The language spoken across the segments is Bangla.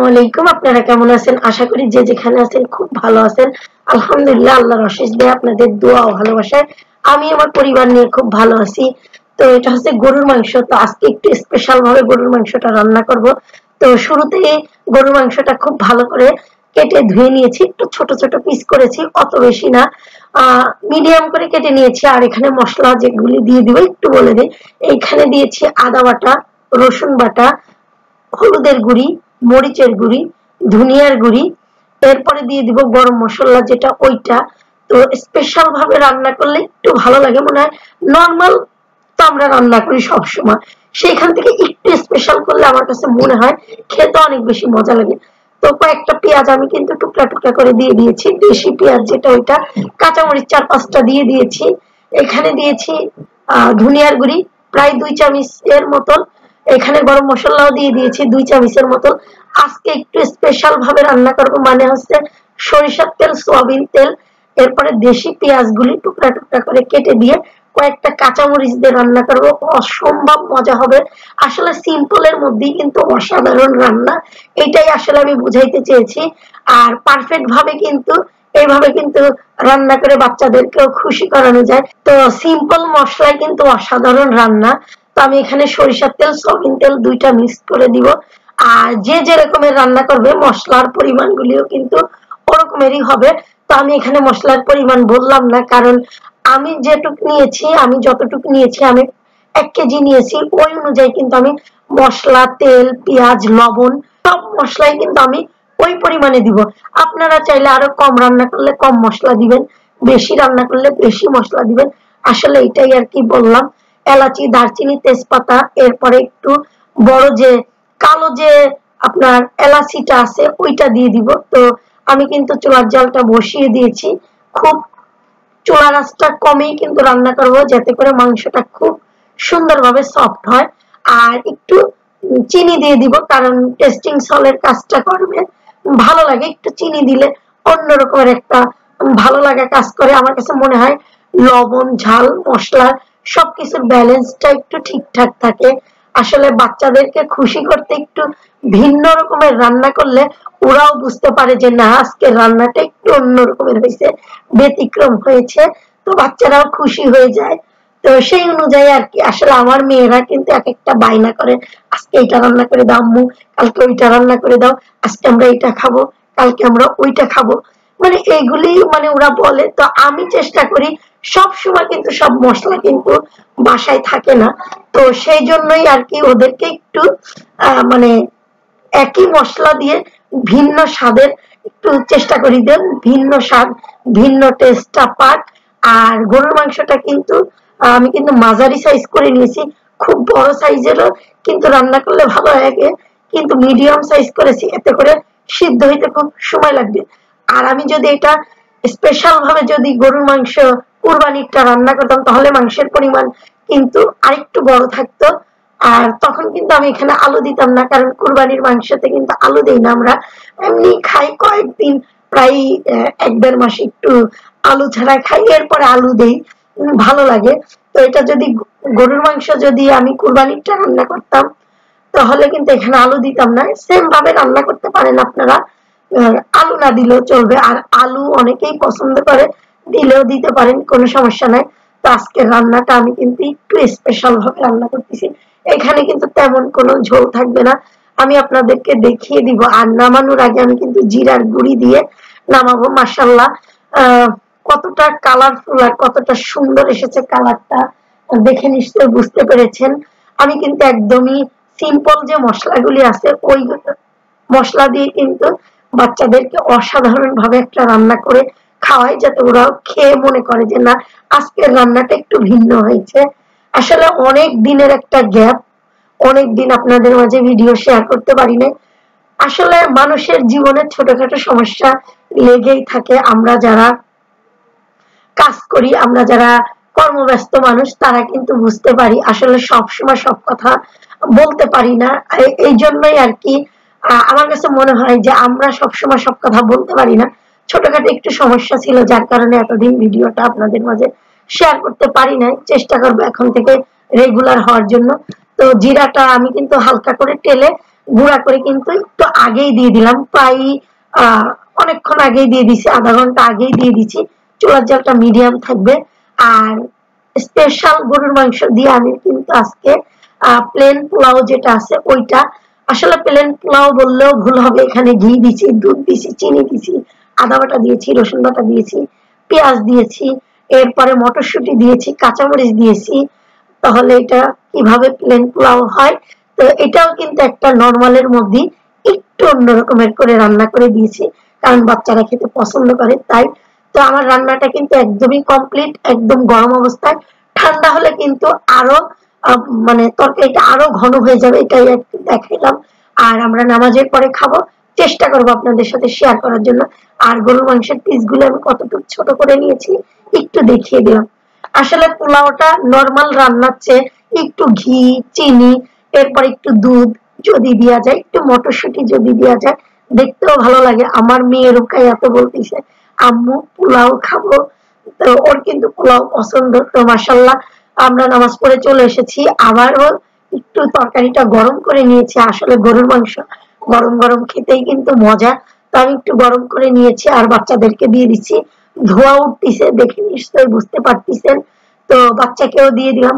আলাইকুম। আপনারা কেমন আছেন? আশা করি যে যেখানে আছেন খুব ভালো আছেন। আলহামদুলিল্লাহ, আল্লাহর অশেষ দয়া, আপনাদের দোয়া ও ভালোবাসায় আমি আমার পরিবার নিয়ে খুব ভালো আছি। তো এটা হচ্ছে গরুর মাংস। তো আজকে একটু স্পেশাল ভাবে গরুর মাংসটা রান্না করব। তো শুরুতেই গরুর মাংসটা খুব ভালো করে কেটে ধুয়ে নিয়েছি। একটু ছোট ছোট পিস করেছি, অত বেশি না, মিডিয়াম করে কেটে নিয়েছি। আর এখানে মশলা যেগুলি দিয়ে দিব একটু বলে দিই। এইখানে দিয়েছি আদা বাটা, রসুন বাটা, হলুদের গুঁড়ি, মরিচের গুঁড়ি, ধনিয়ার গুঁড়ি, এরপরে দিয়ে দিব গরম মশলা যেটা ওইটা। তো স্পেশাল ভাবে রান্না করলে একটু ভালো লাগে, মনে হয় নর্মাল তো আমরা রান্না করি সব সময়, সেইখান থেকে একটু স্পেশাল করলে আমার কাছে মনে হয় খেতে অনেক বেশি মজা লাগে। তো কয়েকটা পেঁয়াজ আমি কিন্তু টুকরা টুকরা করে দিয়ে দিয়েছি, দেশি পেঁয়াজ যেটা ওইটা, কাঁচামরিচ 4-5টা দিয়ে দিয়েছি। এখানে দিয়েছি ধনিয়ার গুঁড়ি প্রায় 2 চামচের মতন। এখানে গরম মশলাও দিয়ে দিয়েছি 2 চামচের মতো। আজকে একটু স্পেশাল ভাবে রান্না করব, মানে হচ্ছে সরিষার তেল, সয়াবিন তেল, এরপরে দেশি পেঁয়াজগুলি টুকরা টুকরা করে কেটে দিয়ে কয়েকটা কাঁচামরিচ দিয়ে রান্না করব। অসম্ভব মজা হবে। আসলে সিম্পলের মধ্যেই কিন্তু অসাধারণ রান্না, এটাই আসলে আমি বুঝাইতে চেয়েছি। আর পারফেক্ট ভাবে কিন্তু এইভাবে কিন্তু রান্না করে বাচ্চাদেরকেও খুশি করানো যায়। তো সিম্পল মশলায় কিন্তু অসাধারণ রান্না। তো আমি এখানে সরিষার তেল, সয়াবিন তেল দুইটা মিক্স করে দিব। আর যে যে রকমের রান্না করবে মশলার পরিমাণগুলিও কিন্তু ওরকমেরই হবে। তো আমি এখানে মশলার পরিমাণ বললাম না, কারণ আমি যেটুকু নিয়েছি, আমি যতটুকু নিয়েছি, আমি 1 কেজি নিয়েছি, ওই অনুযায়ী কিন্তু আমি মশলা, তেল, পেঁয়াজ, লবণ সব মশলাই কিন্তু আমি ওই পরিমাণে দিব। আপনারা চাইলে আরো কম রান্না করলে কম মশলা দিবেন, বেশি রান্না করলে বেশি মশলা দিবেন। আসলে এটাই আর কি বললাম। এলাচি, দারচিনি, তেজপাতা, এরপরে একটু বড় যে কালো যে আপনার এলাচিটা আছে ওইটা দিয়ে দিব। তো আমি কিন্তু চুলার জালটা বসিয়ে দিয়েছি। খুব চুলার আঁচটা কমেই কিন্তু রান্না করব, যাতে করে মাংসটা খুব সুন্দরভাবে সফট হয়। আর একটু চিনি দিয়ে দিব, কারণ টেস্টিং সলের কাজটা করবে, ভালো লাগে একটু চিনি দিলে, অন্যরকমের একটা ভালো লাগা কাজ করে। আমার কাছে মনে হয় লবণ, ঝাল, মশলা সবকিছুর ব্যালেন্সটা একটু ঠিকঠাক থাকে। আসলে বাচ্চাদেরকে খুশি করতে একটু ভিন্ন রকমের রান্না করলে ওরাও বুঝতে পারে যে না, আজকের রান্নাটা একটু অন্য রকমের হয়েছে, ব্যতিক্রম হয়েছে। তো বাচ্চারাও খুশি হয়ে যায়। তো সেই অনুযায়ী আর কি। আসলে আমার মেয়েরা কিন্তু এক একটা বায়না করে, আজকে এইটা রান্না করে দাও আম্মু, কালকে ওইটা রান্না করে দাও, আজকে আমরা এইটা খাবো, কালকে আমরা ওইটা খাবো, মানে এইগুলি মানে ওরা বলে। তো আমি চেষ্টা করি, সব সময় কিন্তু সব মশলা কিন্তু বাসায় থাকে না। তো সেই জন্যই আর কি ওদেরকে একটু মানে একই মশলা দিয়ে ভিন্ন স্বাদের একটু চেষ্টা করি দেন, ভিন্ন স্বাদ, ভিন্ন টেস্টটা পাক। আর গরুর মাংসটা কিন্তু আমি কিন্তু মাঝারি সাইজ করে নিয়েছি, খুব বড় সাইজেরও কিন্তু রান্না করলে ভালো লাগে, কিন্তু মিডিয়াম সাইজ করেছি, এতে করে সিদ্ধ হইতে খুব সময় লাগবে। আর আমি যদি এটা স্পেশাল ভাবে যদি গরুর মাংস কুরবানিটা রান্না করতাম, তাহলে মাংসের পরিমাণ কিন্তু আরেকটু বড় থাকতো। আর তখন কিন্তু আমি এখানে আলু দিতাম না, কারণ কুরবানির মাংসতে কিন্তু আলু দেই না আমরা, এমনি খাই কয়েকদিন, প্রায় 1-1.5 মাস একটু আলু ছাড়া খাই, এরপরে আলু দেই, ভালো লাগে। তো এটা যদি গরুর মাংস যদি আমি কুরবানিটা রান্না করতাম, তাহলে কিন্তু এখানে আলু দিতাম না। সেম ভাবে রান্না করতে পারেন আপনারা, আলু না দিলেও চলবে। আর আলু অনেকেই পছন্দ করে, দিলেও দিতে পারেন, কোনো সমস্যা নাই। তো আজকের রান্নাটা আমি কিন্তু একটু স্পেশাল ভাবে রান্না করতেছি। এখানে কিন্তু তেমন কোনো ঝোল থাকবে না, আমি আপনাদেরকে দেখিয়ে দিব। আর নামানোর আগে আমি কিন্তু জিরার গুঁড়ি দিয়ে নামাবো। মাশাআল্লাহ, কতটা কালারফুল আর কতটা সুন্দর এসেছে কালারটা, দেখে নিশ্চয়ই বুঝতে পেরেছেন। আমি কিন্তু একদমই সিম্পল যে মশলাগুলি আছে ওই মশলা দিয়ে কিন্তু বাচ্চাদেরকে অসাধারণ ভাবে একটা রান্না করে খাওয়াই, যাতে ওরা খেয়ে মনে করে যে না, আজকের রান্নাটা একটু ভিন্ন হয়েছে। আসলে অনেক দিনের একটা গ্যাপ, অনেক দিন আপনাদের মাঝে ভিডিও শেয়ার করতে পারি না। আসলে মানুষের জীবনে ছোটখাটো সমস্যা লেগেই থাকে। আমরা যারা কাজ করি, আমরা যারা কর্মব্যস্ত মানুষ, তারা কিন্তু বুঝতে পারি আসলে সব সময় সব কথা বলতে পারি না। এই জন্যই আর কি আমার কাছে মনে হয় যে আমরা সব সময় সব কথা বলতে পারি না। ছোটখাটো একটু সমস্যা ছিল, যার কারণে এতদিন ভিডিওটা আপনাদের মাঝে শেয়ার করতে পারি নাই। চেষ্টা করবো এখন থেকে রেগুলার হওয়ার জন্য। তো জিরাটা আমি কিন্তু হালকা করে তেলে গুঁড়া করে কিন্তু একটু আগেই দিয়ে দিলাম, প্রায় অনেকক্ষণ আগেই দিয়ে দিছি, আধা ঘন্টা আগেই দিয়ে দিচ্ছি। চুলার জালটা মিডিয়াম থাকবে। আর স্পেশাল গরুর মাংস দিয়ে আমি কিন্তু আজকে প্লেন পোলাও যেটা আছে ওইটা, আসলে প্লেন পোলাও বললেও ভুল হবে, এখানে ঘি দিছি, দুধ দিছি, চিনি দিছি, আদা বাটা দিয়েছি, রসুন বাটা দিয়েছি, পেঁয়াজ দিয়েছি, এরপরে মটরশুঁটি দিয়েছি, কাঁচামরিচ দিয়েছি। তাহলে এটা কিভাবে প্লেন পোলাও হয়, তো এটাও কিন্তু একটা নরমালের মধ্যে একটু অন্য রকমের করে রান্না করে দিয়েছি, কারণ বাচ্চারা খেতে পছন্দ করে তাই। তো আমার রান্নাটা কিন্তু একদমই কমপ্লিট, একদম গরম অবস্থায়। ঠান্ডা হলে কিন্তু আরো মানে তরকারিটা আরো ঘন হয়ে যাবে, এটাই একটু দেখাইলাম। আর আমরা নামাজের পরে খাবো, চেষ্টা করবো আপনাদের সাথে শেয়ার করার জন্য। আর গরুর মাংসের পিসগুলো আমি কতটুকু ছোট করে নিয়েছি একটু দেখিয়ে দিলাম। আসলে পোলাওটা নরমাল রান্নার চেয়ে একটু ঘি, চিনি, এরপর একটু দুধ যদি দেওয়া যায়, একটু মটরশুঁটি যদি দেওয়া যায়, দেখতেও ভালো লাগে। আমার মেয়ে রুকাইয়া তো বলতেছে আম্মু পোলাও খাবো, তো ওর কিন্তু পোলাও পছন্দ। তো মাশাল্লাহ আমরা নামাজ পড়ে চলে এসেছি, আবারও একটু তরকারিটা গরম করে নিয়েছি। আসলে গরুর মাংস গরম গরম খেতেই কিন্তু মজা, তো আমি একটু গরম করে নিয়েছি আর বাচ্চাদেরকে দিয়ে দিচ্ছি। ধোয়া উঠতেছে দেখে নিশ্চয়ই বুঝতে পারতেছেন, তো বাচ্চাকেও দিয়ে দিলাম।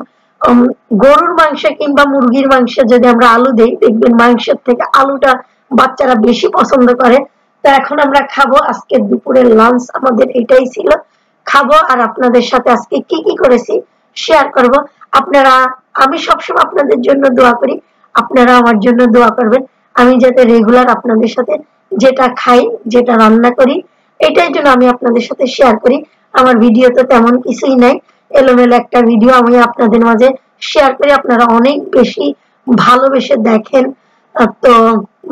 গরুর মাংস কিংবা মুরগির মাংস যদি আমরা আলু দেই, দেখবেন মাংসের থেকে আলুটা বাচ্চারা বেশি পছন্দ করে। তো এখন আমরা খাবো, আজকে দুপুরের লাঞ্চ আমাদের এটাই ছিল, খাবো আর আপনাদের সাথে আজকে কি কি করেছি শেয়ার করব। আপনারা, আমি সবসময় আপনাদের জন্য দোয়া করি, আপনারা আমার জন্য দোয়া করবেন, আমি যাতে রেগুলার আপনাদের সাথে যেটা খাই, যেটা রান্না করি, এটাই জন্য আমি আপনাদের সাথে শেয়ার করি। আমার ভিডিও তো তেমন কিছুই নাই, এলোমেলো একটা ভিডিও আমি আপনাদের মাঝে শেয়ার করি, আপনারা অনেক বেশি ভালোবেসে দেখেন। তো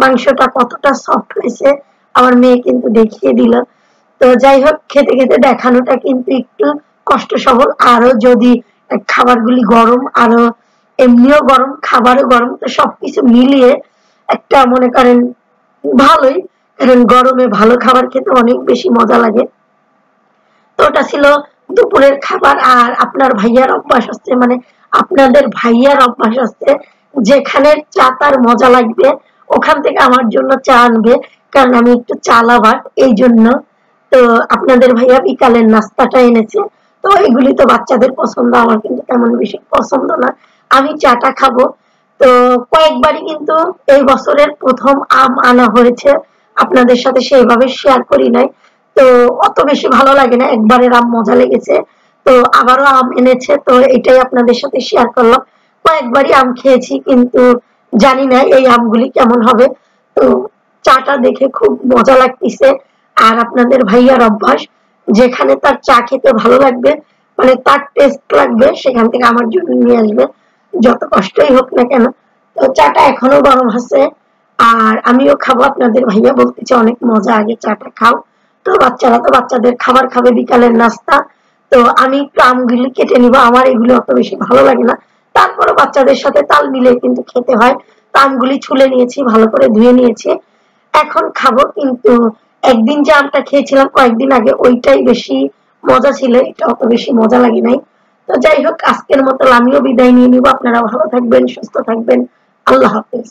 মাংসটা কতটা সফট হয়েছে আমার মেয়ে কিন্তু দেখিয়ে দিল। তো যাই হোক, খেতে খেতে দেখানোটা কিন্তু একটু কষ্ট সবল। আরো যদি খাবারগুলি গরম, আরো এমনিও গরম, খাবারও গরম, তো সবকিছু মিলিয়ে একটা মনে করেন ভালোই, কারণ গরমে ভালো খাবার খেতে অনেক বেশি মজা লাগে। তো ওটা ছিল দুপুরের খাবার। আর আপনার ভাইয়ার অভ্যাস হচ্ছে, মানে আপনাদের ভাইয়ার অভ্যাস হচ্ছে, যেখানে চা তার মজা লাগবে ওখান থেকে আমার জন্য চা আনবে, কারণ আমি একটু চা লাভার এই জন্য। তো আপনাদের ভাইয়া বিকালের নাস্তাটা এনেছে, তো এগুলি তো বাচ্চাদের পছন্দ, আমার কিন্তু তেমন বেশি পছন্দ না, আমি চাটা খাবো। তো কয়েকবারই কিন্তু এই বছরের প্রথম আম আনা হয়েছে, আপনাদের সাথে সেইভাবে শেয়ার করি নাই, তো অত বেশি ভালো লাগে না, একবারের আম মজা লেগেছে। তো আবারও আম এনেছে, তো এটাই আপনাদের সাথে শেয়ার করলাম। কয়েকবারই আম খেয়েছি, কিন্তু জানি না এই আমগুলি কেমন হবে। তো চাটা দেখে খুব মজা লাগতেছে। আর আপনাদের ভাইয়ার অভ্যাস, যেখানে তার চা খেতে ভালো লাগবে, মানে তার টেস্ট লাগবে, সেখান থেকে আমার জন্য নিয়ে আসবে, যত কষ্টই হোক না কেন। তো চাটা এখনো গরম আছে আর আমিও খাবো। আপনাদের ভাইয়া বলতেছে অনেক মজা, আগে চাটা খাও। তো বাচ্চারা তো বাচ্চাদের খাবার খাবে, বিকালের নাস্তা। তো আমি একটু আমগুলি কেটে নিব, আমার এগুলো অত বেশি ভালো লাগে না, তারপরে বাচ্চাদের সাথে তাল মিলে কিন্তু খেতে হয়। তো আমগুলি ছুলে নিয়েছি, ভালো করে ধুয়ে নিয়েছি, এখন খাবো। কিন্তু একদিন যে আমটা খেয়েছিলাম কয়েকদিন আগে, ওইটাই বেশি মজা ছিল, এটা অত বেশি মজা লাগে নাই। তো যাই হোক, আজকের মতো আমিও বিদায় নিয়ে নিব। আপনারা ভালো থাকবেন, সুস্থ থাকবেন, আল্লাহ হাফেজ।